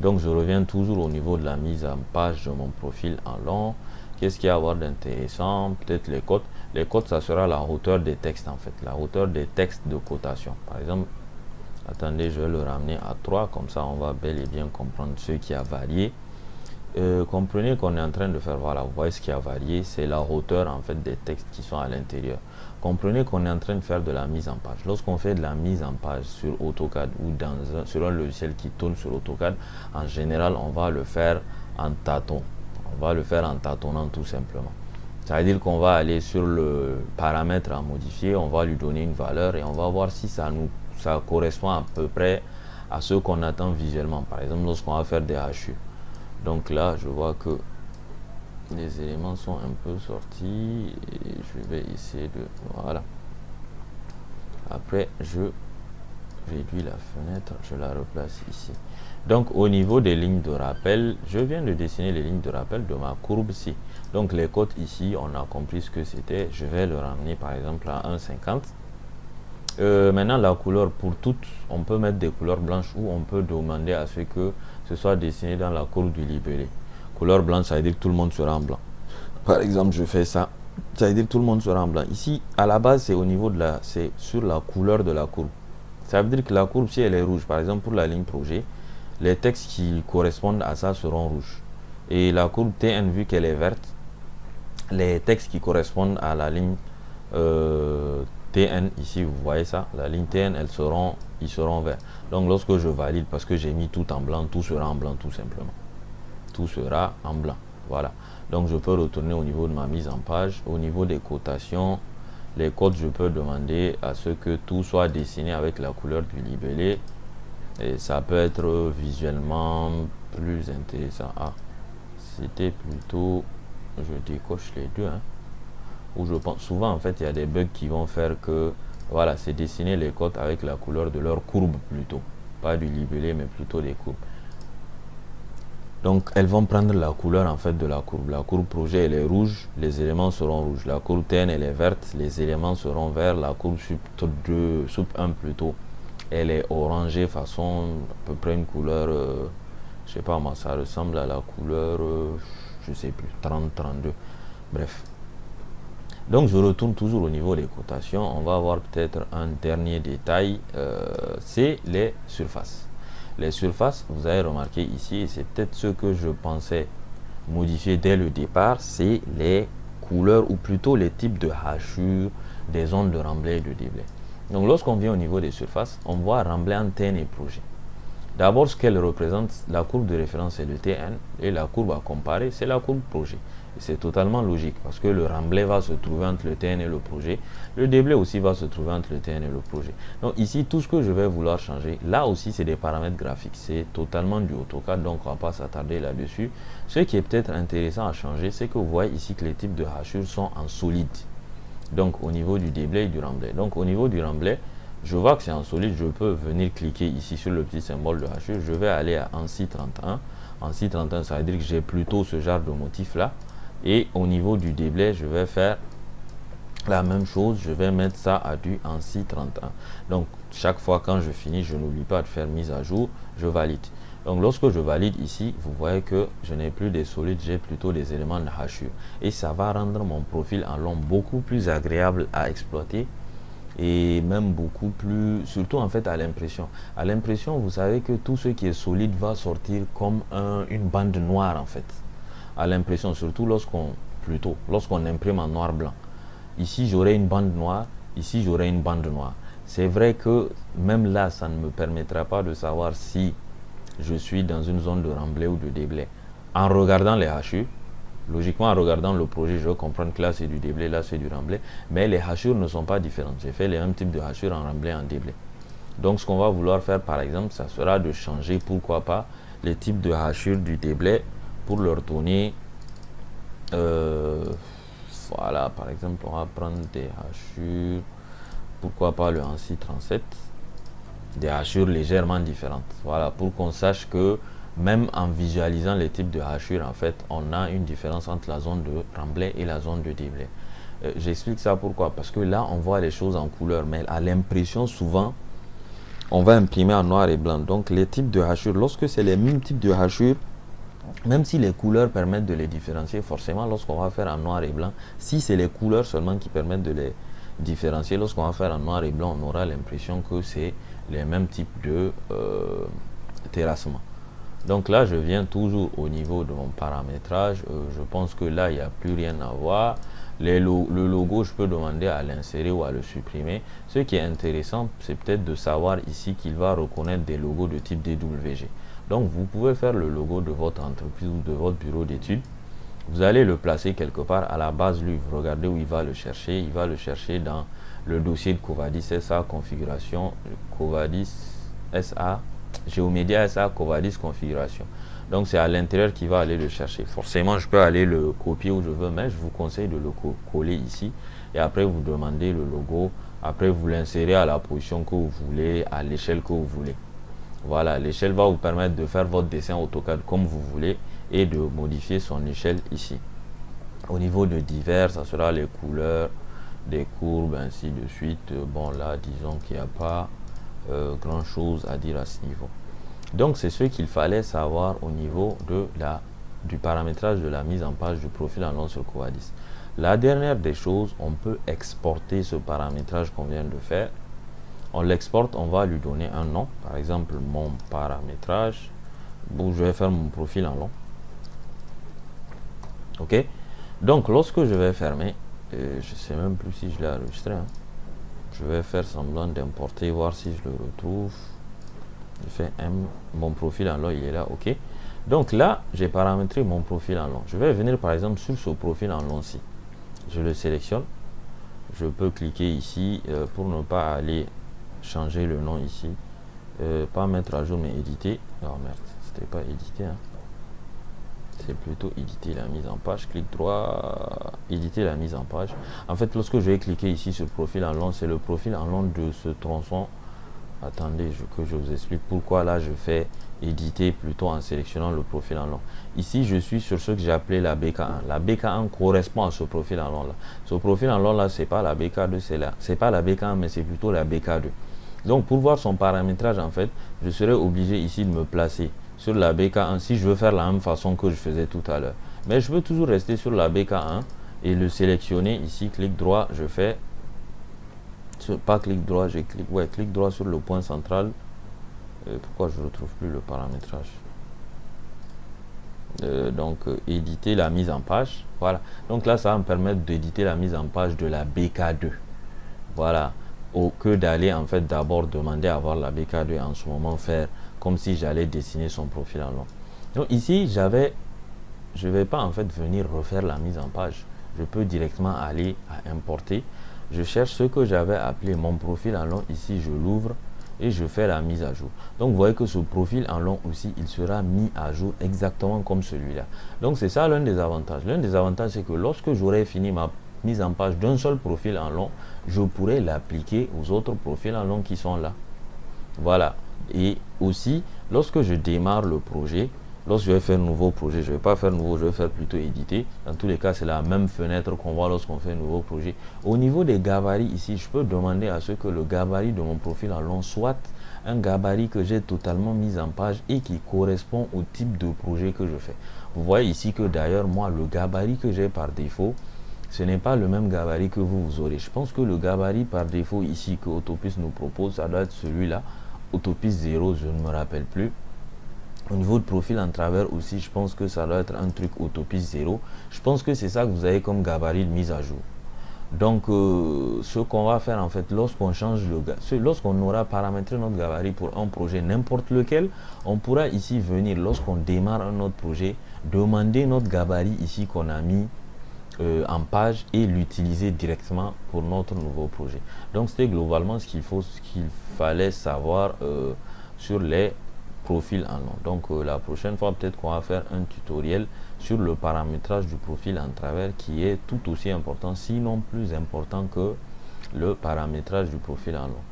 Donc je reviens toujours au niveau de la mise en page de mon profil en long. Qu'est-ce qu'il y a à voir d'intéressant? Peut-être les cotes. Les cotes, ça sera la hauteur des textes en fait, la hauteur des textes de cotation. Par exemple, attendez, je vais le ramener à 3, comme ça on va bel et bien comprendre ce qui a varié. Comprenez qu'on est en train de faire, voilà, vous voyez ce qui a varié, c'est la hauteur en fait des textes qui sont à l'intérieur. Comprenez qu'on est en train de faire de la mise en page. Lorsqu'on fait de la mise en page sur AutoCAD ou sur un logiciel qui tourne sur AutoCAD, en général, on va le faire en tâton. On va le faire en tâtonnant tout simplement. Ça veut dire qu'on va aller sur le paramètre à modifier, on va lui donner une valeur et on va voir si ça correspond à peu près à ce qu'on attend visuellement. Par exemple, lorsqu'on va faire des hachures. Donc là, je vois que les éléments sont un peu sortis et je vais essayer de... Voilà. Après, je réduis la fenêtre, je la replace ici. Donc, au niveau des lignes de rappel, je viens de dessiner les lignes de rappel de ma courbe-ci. Donc, les côtes ici, on a compris ce que c'était. Je vais le ramener, par exemple, à 1,50. Maintenant, la couleur, pour toutes, on peut mettre des couleurs blanches ou on peut demander à ce que ce soit dessiné dans la courbe du libellé. Couleur blanche, ça veut dire que tout le monde sera en blanc. Par exemple, je fais ça. Ça veut dire que tout le monde sera en blanc. Ici, à la base, c'est au niveau de c'est sur la couleur de la courbe. Ça veut dire que la courbe, si elle est rouge, par exemple pour la ligne projet, les textes qui correspondent à ça seront rouges. Et la courbe TN, vu qu'elle est verte, les textes qui correspondent à la ligne TN, ici vous voyez ça, la ligne TN, ils seront verts. Donc lorsque je valide, parce que j'ai mis tout en blanc, tout sera en blanc tout simplement. Tout sera en blanc. Voilà. Donc je peux retourner au niveau de ma mise en page. Au niveau des cotations, les codes, je peux demander à ce que tout soit dessiné avec la couleur du libellé. Et ça peut être visuellement plus intéressant. Ah, c'était plutôt... Je décoche les deux. Hein. Où je pense souvent en fait il y a des bugs qui vont faire que voilà, c'est dessiner les codes avec la couleur de leur courbe plutôt, pas du libellé mais plutôt des courbes. Donc elles vont prendre la couleur en fait de la courbe. La courbe projet elle est rouge, les éléments seront rouges. La courbe TN elle est verte, les éléments seront verts. La courbe sub 1 plutôt, elle est orangée façon à peu près une couleur, je sais pas moi, ça ressemble à la couleur, je sais plus, 30-32. Bref. Donc je retourne toujours au niveau des cotations. On va avoir peut-être un dernier détail, c'est les surfaces. Les surfaces, vous avez remarqué ici, et c'est peut-être ce que je pensais modifier dès le départ, c'est les couleurs ou plutôt les types de hachures des zones de remblai et de déblai. Donc lorsqu'on vient au niveau des surfaces, on voit remblai, antenne et projet. D'abord, ce qu'elle représente, la courbe de référence c'est le TN et la courbe à comparer c'est la courbe projet. C'est totalement logique parce que le remblai va se trouver entre le TN et le projet. Le déblai aussi va se trouver entre le TN et le projet. Donc ici, tout ce que je vais vouloir changer, là aussi c'est des paramètres graphiques. C'est totalement du AutoCAD, donc on ne va pas s'attarder là-dessus. Ce qui est peut-être intéressant à changer, c'est que vous voyez ici que les types de hachures sont en solide. Donc au niveau du déblai et du remblai. Donc au niveau du remblai, je vois que c'est en solide, je peux venir cliquer ici sur le petit symbole de hachure. Je vais aller à ANSI 31. ANSI 31, ça veut dire que j'ai plutôt ce genre de motif là. Et au niveau du déblai, je vais faire la même chose. Je vais mettre ça à du ANSI 31. Donc chaque fois quand je finis, je n'oublie pas de faire mise à jour. Je valide. Donc lorsque je valide ici, vous voyez que je n'ai plus des solides, j'ai plutôt des éléments de hachure. Et ça va rendre mon profil en long beaucoup plus agréable à exploiter. Et même beaucoup plus, surtout en fait à l'impression. À l'impression, vous savez que tout ce qui est solide va sortir comme une bande noire en fait. À l'impression, surtout lorsqu'on imprime en noir-blanc. Ici, j'aurai une bande noire, ici, j'aurai une bande noire. C'est vrai que même là, ça ne me permettra pas de savoir si je suis dans une zone de remblai ou de déblai. En regardant les hachures, logiquement, en regardant le projet, je vais comprendre que là, c'est du déblai, là, c'est du remblai. Mais les hachures ne sont pas différentes. J'ai fait les mêmes types de hachures en remblai et en déblai. Donc, ce qu'on va vouloir faire, par exemple, ça sera de changer, pourquoi pas, les types de hachures du déblai pour leur donner... voilà, par exemple, on va prendre des hachures, pourquoi pas le ANSI 37, des hachures légèrement différentes. Voilà, pour qu'on sache que même en visualisant les types de hachures, en fait, on a une différence entre la zone de remblai et la zone de déblai. J'explique ça pourquoi. Parce que là, on voit les choses en couleur, mais à l'impression, souvent, on va imprimer en noir et blanc. Donc les types de hachures, lorsque c'est les mêmes types de hachures, même si les couleurs permettent de les différencier, forcément lorsqu'on va faire en noir et blanc, si c'est les couleurs seulement qui permettent de les différencier, lorsqu'on va faire en noir et blanc, on aura l'impression que c'est les mêmes types de terrassement. Donc là, je viens toujours au niveau de mon paramétrage. Je pense que là, il n'y a plus rien à voir. Le logo, je peux demander à l'insérer ou à le supprimer. Ce qui est intéressant, c'est peut-être de savoir ici qu'il va reconnaître des logos de type DWG. Donc, vous pouvez faire le logo de votre entreprise ou de votre bureau d'études. Vous allez le placer quelque part à la base livre. Regardez où il va le chercher. Il va le chercher dans le dossier de Covadis SA configuration, Covadis SA, Geomedia SA Covadis configuration. Donc c'est à l'intérieur qu'il va aller le chercher. Forcément, je peux aller le copier où je veux, mais je vous conseille de le coller ici. Et après, vous demandez le logo. Après, vous l'insérez à la position que vous voulez, à l'échelle que vous voulez. Voilà, l'échelle va vous permettre de faire votre dessin AutoCAD comme vous voulez et de modifier son échelle ici. Au niveau de divers, ça sera les couleurs, des courbes, ainsi de suite. Bon, là, disons qu'il n'y a pas grand chose à dire à ce niveau. Donc, c'est ce qu'il fallait savoir au niveau de du paramétrage de la mise en page du profil en long sur Covadis. La dernière des choses, on peut exporter ce paramétrage qu'on vient de faire. On l'exporte, on va lui donner un nom, par exemple mon paramétrage. Bon, je vais faire mon profil en long. Ok, donc lorsque je vais fermer, je sais même plus si je l'ai enregistré, hein. Je vais faire semblant d'importer, voir si je le retrouve. Je fais M, mon profil en long, il est là, ok. Donc là, j'ai paramétré mon profil en long. Je vais venir par exemple sur ce profil en long-ci. Je le sélectionne. Je peux cliquer ici pour ne pas aller changer le nom ici. Pas mettre à jour, mais éditer. Non, merde, c'était pas éditer, hein. C'est plutôt éditer la mise en page. Clic droit, éditer la mise en page. En fait, lorsque je vais cliquer ici sur profil en long, c'est le profil en long de ce tronçon. Attendez que je vous explique pourquoi là je fais éditer plutôt en sélectionnant le profil en long. Ici, je suis sur ce que j'ai appelé la BK1. La BK1 correspond à ce profil en long là. Ce profil en long là, c'est pas la BK2, c'est pas la BK1, mais c'est plutôt la BK2. Donc, pour voir son paramétrage, en fait, je serai obligé ici de me placer sur la BK1 si je veux faire la même façon que je faisais tout à l'heure. Mais je veux toujours rester sur la BK1 et le sélectionner ici, clic droit, je fais pas clic droit, j'ai clic droit sur le point central. Pourquoi je ne retrouve plus le paramétrage? Éditer la mise en page. Voilà. Donc là, ça va me permettre d'éditer la mise en page de la BK2. Voilà. Au que d'aller en fait d'abord demander à avoir la BK2 et en ce moment faire comme si j'allais dessiner son profil en long. Donc ici, je vais pas en fait venir refaire la mise en page. Je peux directement aller à importer. Je cherche ce que j'avais appelé mon profil en long. Ici, je l'ouvre et je fais la mise à jour. Donc, vous voyez que ce profil en long aussi, il sera mis à jour exactement comme celui-là. Donc, c'est ça l'un des avantages. L'un des avantages, c'est que lorsque j'aurai fini ma mise en page d'un seul profil en long, je pourrai l'appliquer aux autres profils en long qui sont là. Voilà. Et aussi, lorsque je démarre le projet, lorsque je vais faire un nouveau projet, je ne vais pas faire nouveau, je vais faire plutôt éditer. Dans tous les cas, c'est la même fenêtre qu'on voit lorsqu'on fait un nouveau projet. Au niveau des gabarits ici, je peux demander à ce que le gabarit de mon profil en long soit un gabarit que j'ai totalement mis en page et qui correspond au type de projet que je fais. Vous voyez ici que d'ailleurs, moi, le gabarit que j'ai par défaut, ce n'est pas le même gabarit que vous aurez. Je pense que le gabarit par défaut ici que Autopiste nous propose, ça doit être celui-là. Autopiste 0, je ne me rappelle plus. Au niveau de profil en travers aussi, je pense que ça doit être un truc Autopiste 0. Je pense que c'est ça que vous avez comme gabarit de mise à jour. Donc, ce qu'on va faire en fait, lorsqu'on change lorsqu'on aura paramétré notre gabarit pour un projet, n'importe lequel, on pourra ici venir, lorsqu'on démarre un autre projet, demander notre gabarit ici qu'on a mis en page et l'utiliser directement pour notre nouveau projet. Donc, c'était globalement ce qu'il fallait savoir sur les profil en long. Donc la prochaine fois peut-être qu'on va faire un tutoriel sur le paramétrage du profil en travers qui est tout aussi important, sinon plus important que le paramétrage du profil en long.